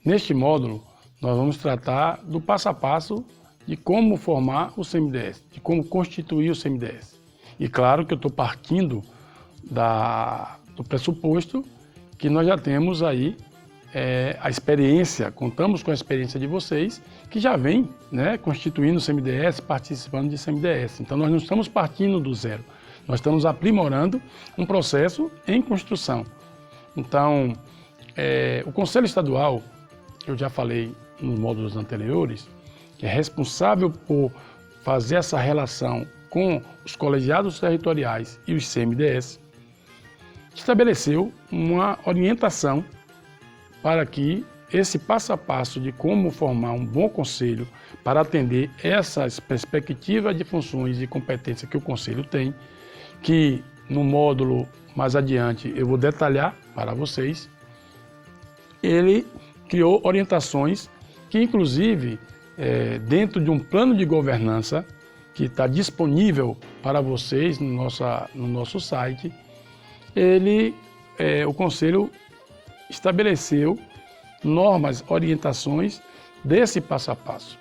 Neste módulo, nós vamos tratar do passo a passo de como formar o CMDS, de como constituir o CMDS. E claro que eu estou partindo do pressuposto que nós já temos aí a experiência, contamos com a experiência de vocês, que já vem, né, constituindo o CMDS, participando de CMDS. Então nós não estamos partindo do zero, nós estamos aprimorando um processo em construção. Então, o Conselho Estadual, eu já falei nos módulos anteriores, que é responsável por fazer essa relação com os colegiados territoriais e os CMDS, estabeleceu uma orientação para que esse passo a passo de como formar um bom conselho para atender essas perspectivas de funções e competências que o conselho tem, que no módulo mais adiante eu vou detalhar para vocês, ele criou orientações que, inclusive, dentro de um plano de governança que está disponível para vocês no nosso site, o Conselho estabeleceu normas, orientações desse passo a passo.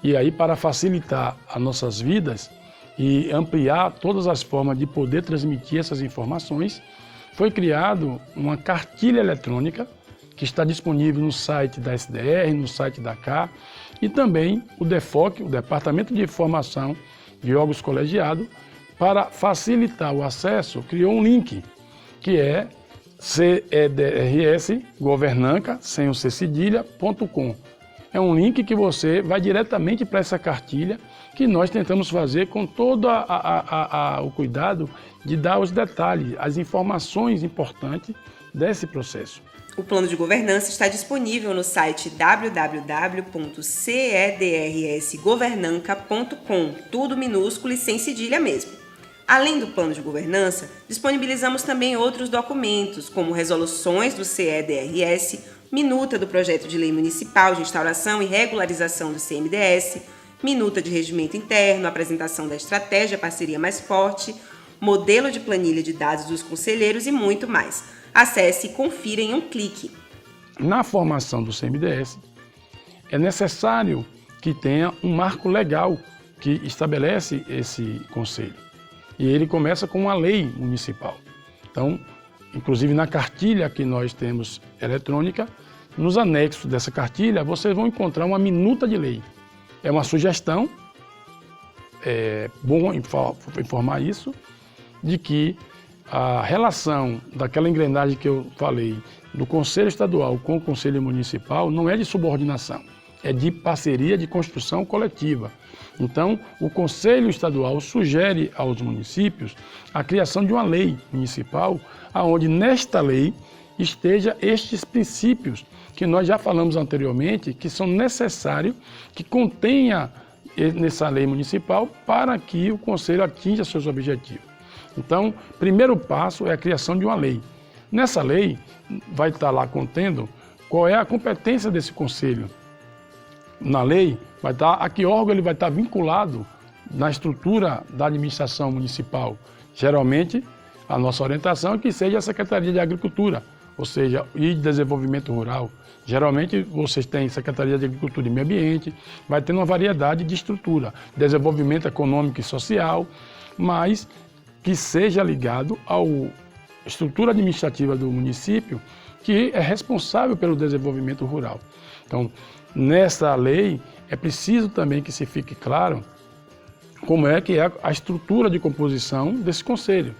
E aí, para facilitar as nossas vidas e ampliar todas as formas de poder transmitir essas informações, foi criado uma cartilha eletrônica que está disponível no site da SDR, no site da CA, e também o DEFOC, o Departamento de Formação de Órgãos Colegiados, para facilitar o acesso, criou um link, que é cedrsgovernanca, sem o C cedilha.com. É um link que você vai diretamente para essa cartilha, que nós tentamos fazer com todo o cuidado de dar os detalhes, as informações importantes desse processo. O plano de governança está disponível no site www.cedrsgovernanca.com, tudo minúsculo e sem cedilha mesmo. Além do plano de governança, disponibilizamos também outros documentos, como resoluções do CEDRS, minuta do projeto de lei municipal de instauração e regularização do CMDS, minuta de regimento interno, apresentação da estratégia Parceria Mais Forte, modelo de planilha de dados dos conselheiros e muito mais. Acesse e confira em um clique. Na formação do CMDS, é necessário que tenha um marco legal que estabelece esse conselho. E ele começa com uma lei municipal. Então, inclusive na cartilha que nós temos eletrônica, nos anexos dessa cartilha, vocês vão encontrar uma minuta de lei. É uma sugestão, é bom informar isso, de que a relação daquela engrenagem que eu falei do Conselho Estadual com o Conselho Municipal não é de subordinação, é de parceria de construção coletiva. Então, o Conselho Estadual sugere aos municípios a criação de uma lei municipal, onde nesta lei esteja estes princípios que nós já falamos anteriormente, que são necessários, que contenha nessa lei municipal para que o Conselho atinja seus objetivos. Então, primeiro passo é a criação de uma lei. Nessa lei, vai estar lá contendo qual é a competência desse conselho. Na lei, vai estar a que órgão ele vai estar vinculado na estrutura da administração municipal. Geralmente, a nossa orientação é que seja a Secretaria de Agricultura, ou seja, e de Desenvolvimento Rural. Geralmente, vocês têm Secretaria de Agricultura e Meio Ambiente, vai ter uma variedade de estrutura, desenvolvimento econômico e social, mas que seja ligado à estrutura administrativa do município, que é responsável pelo desenvolvimento rural. Então, nessa lei, é preciso também que se fique claro como é que é a estrutura de composição desse conselho.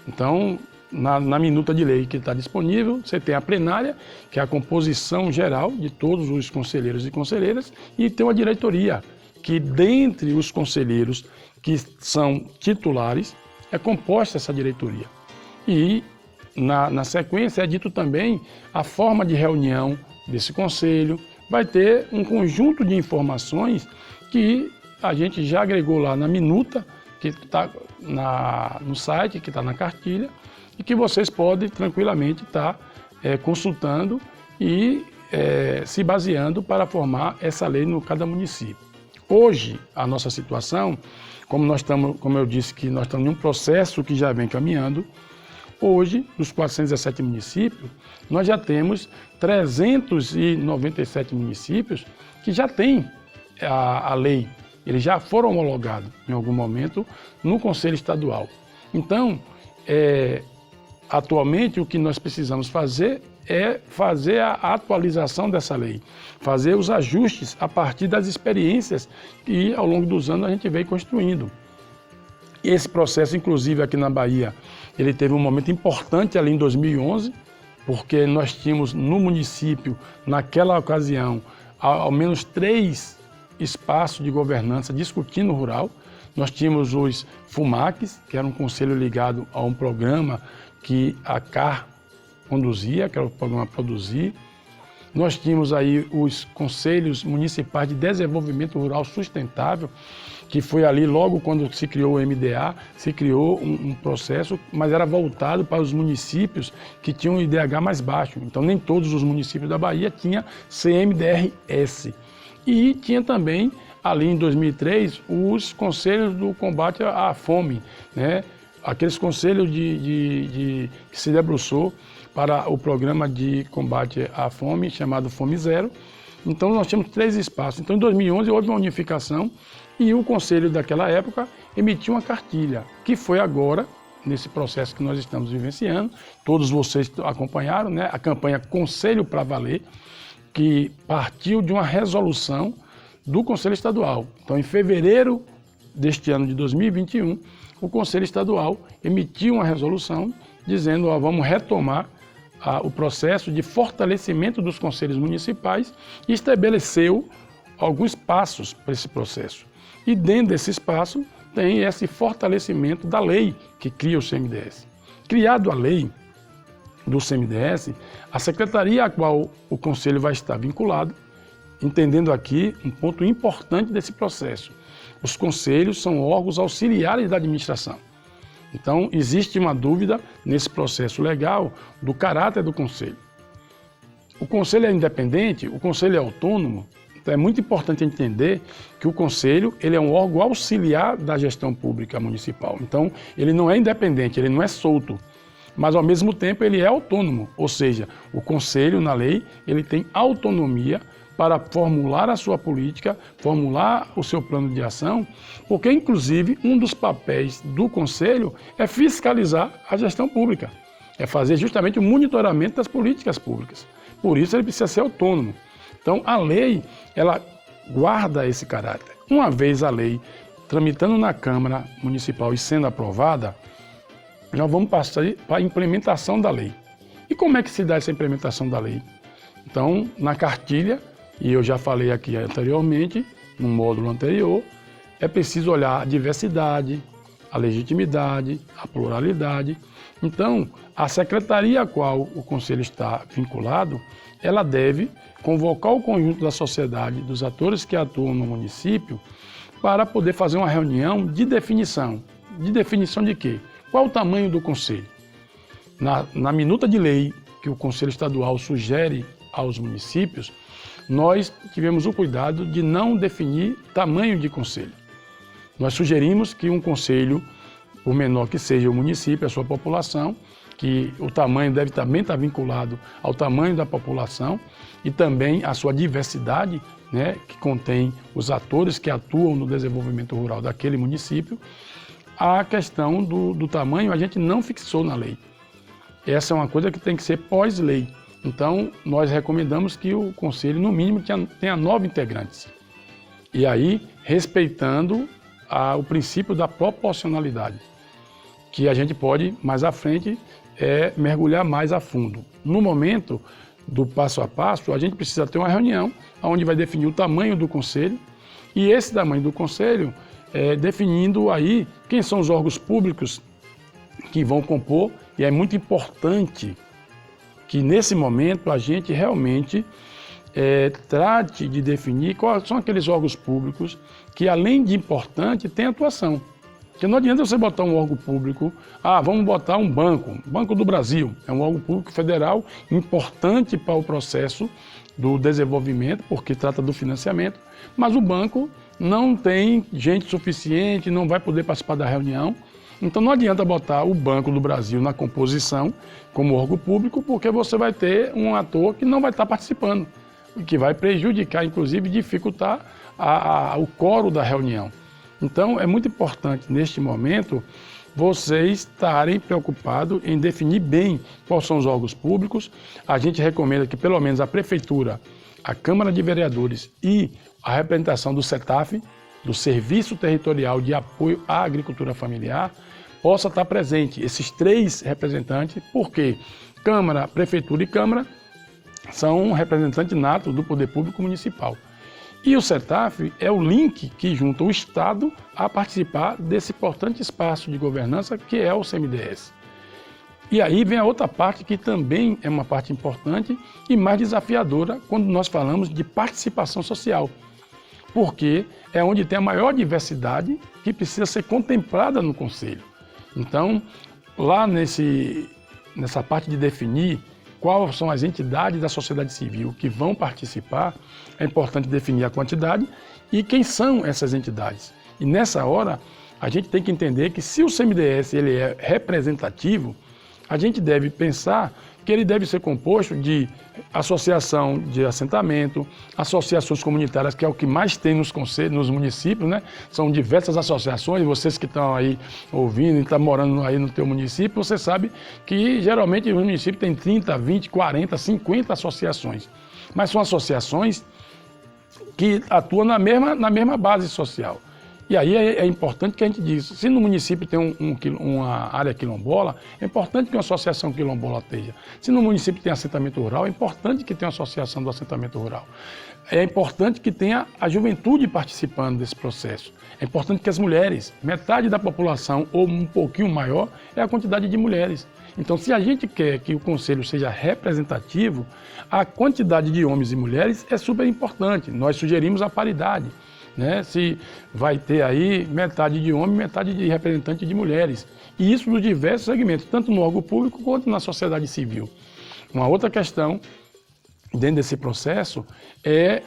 Então, na minuta de lei que está disponível, você tem a plenária, que é a composição geral de todos os conselheiros e conselheiras, e tem uma diretoria, que dentre os conselheiros que são titulares, é composta essa diretoria. E, na sequência, é dito também a forma de reunião desse conselho. Vai ter um conjunto de informações que a gente já agregou lá na minuta, que está no site, que está na cartilha, e que vocês podem tranquilamente estar consultando e se baseando para formar essa lei no cada município. Hoje, a nossa situação, como eu disse que nós estamos em um processo que já vem caminhando, Hoje, dos 417 municípios, nós já temos 397 municípios que já têm a lei. Eles já foram homologados em algum momento no Conselho Estadual. Então, atualmente, o que nós precisamos fazer é fazer a atualização dessa lei, fazer os ajustes a partir das experiências que, ao longo dos anos, a gente vem construindo. Esse processo, inclusive, aqui na Bahia, ele teve um momento importante ali em 2011, porque nós tínhamos no município, naquela ocasião, ao menos 3 espaços de governança discutindo o rural. Nós tínhamos os FUMACs, que era um conselho ligado a um programa que a CAR conduzia, que era o programa Produzir. Nós tínhamos aí os Conselhos Municipais de Desenvolvimento Rural Sustentável, que foi ali logo quando se criou o MDA, se criou um processo, mas era voltado para os municípios que tinham o IDH mais baixo. Então nem todos os municípios da Bahia tinham CMDRS. E tinha também, ali em 2003, os Conselhos do Combate à Fome, né? Aqueles conselhos que se debruçou para o programa de combate à fome, chamado Fome Zero. Então, nós tínhamos 3 espaços. Então, em 2011, houve uma unificação e o conselho daquela época emitiu uma cartilha, que foi agora, nesse processo que nós estamos vivenciando. Todos vocês acompanharam, né? A campanha Conselho para Valer, que partiu de uma resolução do Conselho Estadual. Então, em fevereiro deste ano de 2021, o Conselho Estadual emitiu uma resolução dizendo, vamos retomar o processo de fortalecimento dos conselhos municipais e estabeleceu alguns passos para esse processo. E dentro desse espaço tem esse fortalecimento da lei que cria o CMDS. Criado a lei do CMDS, a secretaria a qual o conselho vai estar vinculado, entendendo aqui um ponto importante desse processo. Os conselhos são órgãos auxiliares da administração. Então, existe uma dúvida nesse processo legal do caráter do conselho. O conselho é independente, o conselho é autônomo, então é muito importante entender que o conselho ele é um órgão auxiliar da gestão pública municipal. Então, ele não é independente, ele não é solto, mas ao mesmo tempo ele é autônomo, ou seja, o conselho na lei ele tem autonomia para formular a sua política, formular o seu plano de ação, porque, inclusive, um dos papéis do Conselho é fiscalizar a gestão pública, é fazer justamente o monitoramento das políticas públicas. Por isso, ele precisa ser autônomo. Então, a lei, ela guarda esse caráter. Uma vez a lei tramitando na Câmara Municipal e sendo aprovada, já vamos passar para a implementação da lei. E como é que se dá essa implementação da lei? Então, na cartilha, e eu já falei aqui anteriormente, no módulo anterior, é preciso olhar a diversidade, a legitimidade, a pluralidade. Então, a secretaria a qual o Conselho está vinculado, ela deve convocar o conjunto da sociedade, dos atores que atuam no município, para poder fazer uma reunião de definição. De definição de quê? Qual o tamanho do Conselho? Na minuta de lei que o Conselho Estadual sugere aos municípios, nós tivemos o cuidado de não definir tamanho de conselho. Nós sugerimos que um conselho, por menor que seja o município, a sua população, que o tamanho deve também estar vinculado ao tamanho da população e também à sua diversidade, né, que contém os atores que atuam no desenvolvimento rural daquele município. A questão do tamanho a gente não fixou na lei. Essa é uma coisa que tem que ser pós-lei. Então, nós recomendamos que o Conselho, no mínimo, tenha 9 integrantes. E aí, respeitando o princípio da proporcionalidade, que a gente pode, mais à frente, mergulhar mais a fundo. No momento do passo a passo, a gente precisa ter uma reunião onde vai definir o tamanho do Conselho, e esse tamanho do Conselho, definindo aí quem são os órgãos públicos que vão compor, e é muito importante que nesse momento a gente realmente trate de definir quais são aqueles órgãos públicos que, além de importante, têm atuação. Porque não adianta você botar um órgão público, vamos botar um Banco do Brasil, é um órgão público federal importante para o processo do desenvolvimento, porque trata do financiamento, mas o banco não tem gente suficiente, não vai poder participar da reunião. Então não adianta botar o Banco do Brasil na composição como órgão público, porque você vai ter um ator que não vai estar participando, o que vai prejudicar, inclusive dificultar o quórum da reunião. Então é muito importante neste momento vocês estarem preocupados em definir bem quais são os órgãos públicos. A gente recomenda que pelo menos a Prefeitura, a Câmara de Vereadores e a representação do CETAF, do Serviço Territorial de Apoio à Agricultura Familiar, possa estar presente. Esses 3 representantes, porque Câmara, Prefeitura e Câmara são representantes natos do Poder Público Municipal. E o CETAF é o link que junta o Estado a participar desse importante espaço de governança que é o CMDS. E aí vem a outra parte que também é uma parte importante e mais desafiadora quando nós falamos de participação social, porque é onde tem a maior diversidade que precisa ser contemplada no Conselho. Então, lá nessa parte de definir quais são as entidades da sociedade civil que vão participar, é importante definir a quantidade e quem são essas entidades. E nessa hora, a gente tem que entender que se o CMDS ele é representativo, a gente deve pensar que ele deve ser composto de associação de assentamento, associações comunitárias, que é o que mais tem nos conselhos, nos municípios, né? São diversas associações, vocês que estão aí ouvindo e estão morando aí no teu município, você sabe que geralmente o município tem 30, 20, 40, 50 associações. Mas são associações que atuam na mesma base social. E aí é importante que a gente diga, se no município tem uma área quilombola, é importante que uma associação quilombola esteja. Se no município tem assentamento rural, é importante que tenha uma associação do assentamento rural. É importante que tenha a juventude participando desse processo. É importante que as mulheres, metade da população ou um pouquinho maior, é a quantidade de mulheres. Então, se a gente quer que o Conselho seja representativo, a quantidade de homens e mulheres é super importante. Nós sugerimos a paridade. Né? Se vai ter aí metade de homens, metade de representantes de mulheres. E isso nos diversos segmentos, tanto no órgão público quanto na sociedade civil. Uma outra questão dentro desse processo é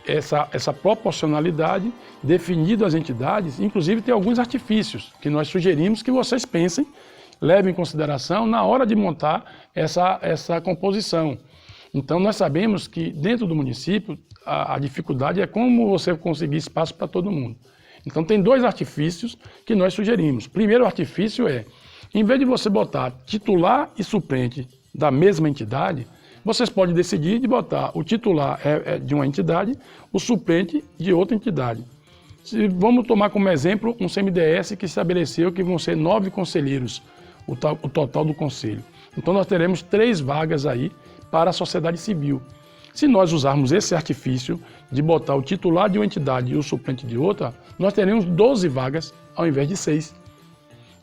essa proporcionalidade definida às entidades, inclusive tem alguns artifícios que nós sugerimos que vocês pensem, levem em consideração na hora de montar essa composição. Então nós sabemos que dentro do município a dificuldade é como você conseguir espaço para todo mundo. Então tem 2 artifícios que nós sugerimos. Primeiro artifício é, em vez de você botar titular e suplente da mesma entidade, vocês podem decidir de botar o titular de uma entidade, o suplente de outra entidade. Vamos tomar como exemplo um CMDS que estabeleceu que vão ser 9 conselheiros, o total do conselho. Então nós teremos 3 vagas aí para a sociedade civil. Se nós usarmos esse artifício de botar o titular de uma entidade e o suplente de outra, nós teremos 12 vagas ao invés de 6.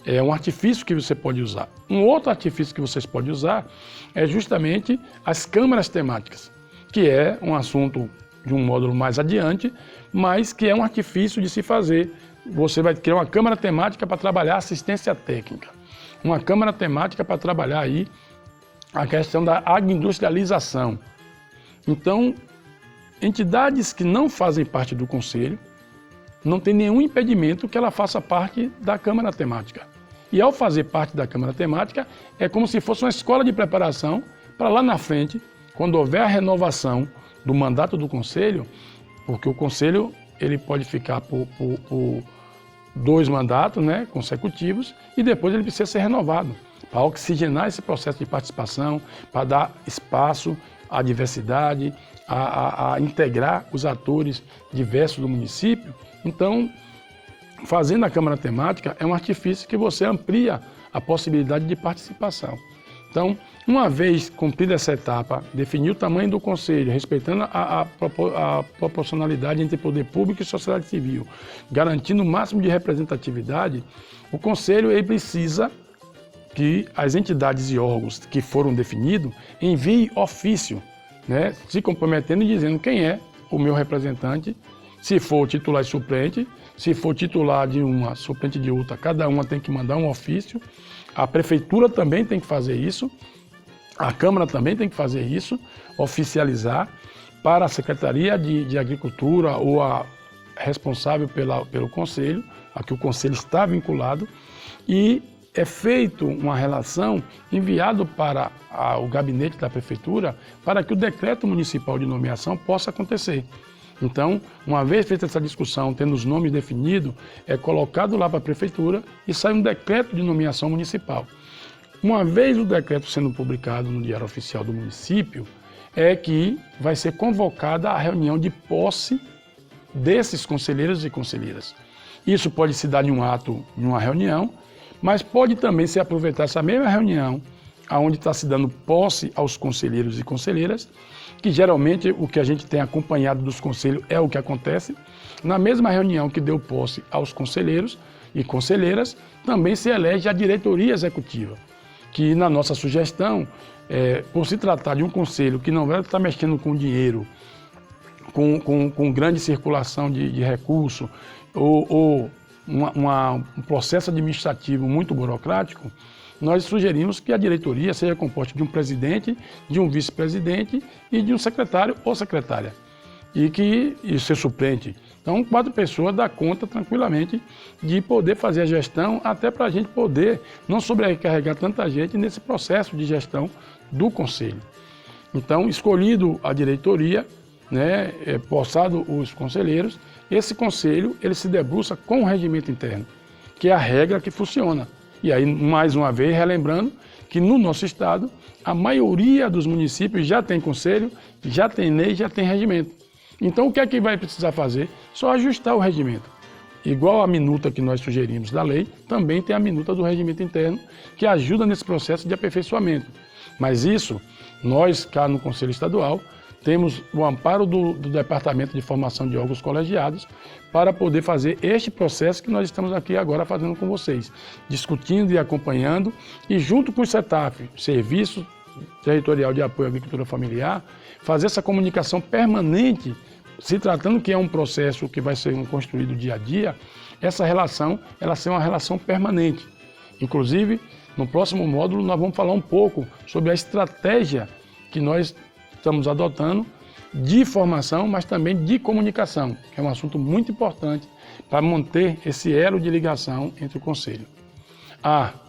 É um artifício que você pode usar. Um outro artifício que vocês podem usar é justamente as câmaras temáticas, que é um assunto de um módulo mais adiante, mas que é um artifício de se fazer. Você vai criar uma câmara temática para trabalhar assistência técnica, uma câmara temática para trabalhar aí a questão da agroindustrialização. Então, entidades que não fazem parte do Conselho, não tem nenhum impedimento que ela faça parte da Câmara Temática. E ao fazer parte da Câmara Temática, é como se fosse uma escola de preparação para lá na frente, quando houver a renovação do mandato do Conselho, porque o Conselho ele pode ficar por 2 mandatos, né, consecutivos, e depois ele precisa ser renovado, para oxigenar esse processo de participação, para dar espaço à diversidade, a integrar os atores diversos do município. Então, fazendo a Câmara Temática é um artifício que você amplia a possibilidade de participação. Então, uma vez cumprida essa etapa, definir o tamanho do Conselho, respeitando a proporcionalidade entre poder público e sociedade civil, garantindo o máximo de representatividade, o Conselho ele precisa que as entidades e órgãos que foram definidos enviem ofício, né, se comprometendo e dizendo quem é o meu representante, se for titular e suplente, se for titular de uma, suplente de outra, cada uma tem que mandar um ofício, a Prefeitura também tem que fazer isso, a Câmara também tem que fazer isso, oficializar para a Secretaria de Agricultura ou a responsável pelo Conselho, a que o Conselho está vinculado, e é feito uma relação enviado para o gabinete da prefeitura para que o decreto municipal de nomeação possa acontecer. Então, uma vez feita essa discussão, tendo os nomes definidos, é colocado lá para a prefeitura e sai um decreto de nomeação municipal. Uma vez o decreto sendo publicado no Diário Oficial do município, é que vai ser convocada a reunião de posse desses conselheiros e conselheiras. Isso pode se dar em um ato, em uma reunião, mas pode também se aproveitar essa mesma reunião, onde está se dando posse aos conselheiros e conselheiras, que geralmente o que a gente tem acompanhado dos conselhos é o que acontece. Na mesma reunião que deu posse aos conselheiros e conselheiras, também se elege a diretoria executiva, que na nossa sugestão, por se tratar de um conselho que não vai estar mexendo com dinheiro, com grande circulação de recursos, ou um processo administrativo muito burocrático, nós sugerimos que a diretoria seja composta de um presidente, de um vice-presidente e de um secretário ou secretária, e ser suplente. Então, 4 pessoas dá conta tranquilamente de poder fazer a gestão, até para a gente poder não sobrecarregar tanta gente nesse processo de gestão do conselho. Então, escolhido a diretoria, possado os conselheiros, esse conselho ele se debruça com o regimento interno, que é a regra que funciona. E aí, mais uma vez, relembrando que no nosso estado, a maioria dos municípios já tem conselho, já tem lei, já tem regimento. Então, o que é que vai precisar fazer? Só ajustar o regimento. Igual a minuta que nós sugerimos da lei, também tem a minuta do regimento interno, que ajuda nesse processo de aperfeiçoamento. Mas isso, nós, cá no Conselho Estadual, temos o amparo do Departamento de Formação de Órgãos Colegiados para poder fazer este processo que nós estamos aqui agora fazendo com vocês, discutindo e acompanhando, e junto com o CETAF, Serviço Territorial de Apoio à Agricultura Familiar, fazer essa comunicação permanente, se tratando que é um processo que vai ser construído dia a dia, essa relação, ela ser uma relação permanente. Inclusive, no próximo módulo, nós vamos falar um pouco sobre a estratégia que nós estamos adotando de formação, mas também de comunicação, que é um assunto muito importante para manter esse elo de ligação entre o Conselho.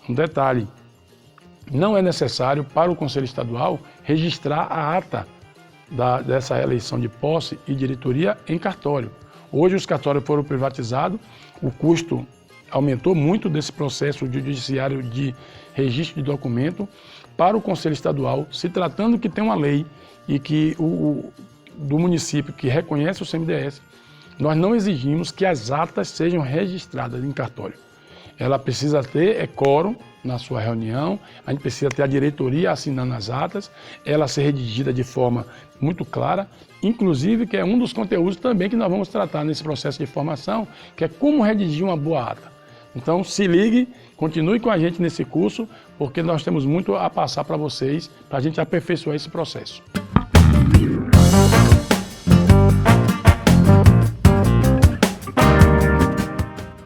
Um detalhe, não é necessário para o Conselho Estadual registrar a ata dessa eleição de posse e diretoria em cartório. Hoje os cartórios foram privatizados, o custo aumentou muito desse processo judiciário de registro de documento para o Conselho Estadual, se tratando que tem uma lei e que do município que reconhece o CMDS, nós não exigimos que as atas sejam registradas em cartório. Ela precisa ter quórum na sua reunião, a gente precisa ter a diretoria assinando as atas, ela ser redigida de forma muito clara, inclusive que é um dos conteúdos também que nós vamos tratar nesse processo de formação, que é como redigir uma boa ata. Então se ligue, continue com a gente nesse curso, porque nós temos muito a passar para vocês, para a gente aperfeiçoar esse processo.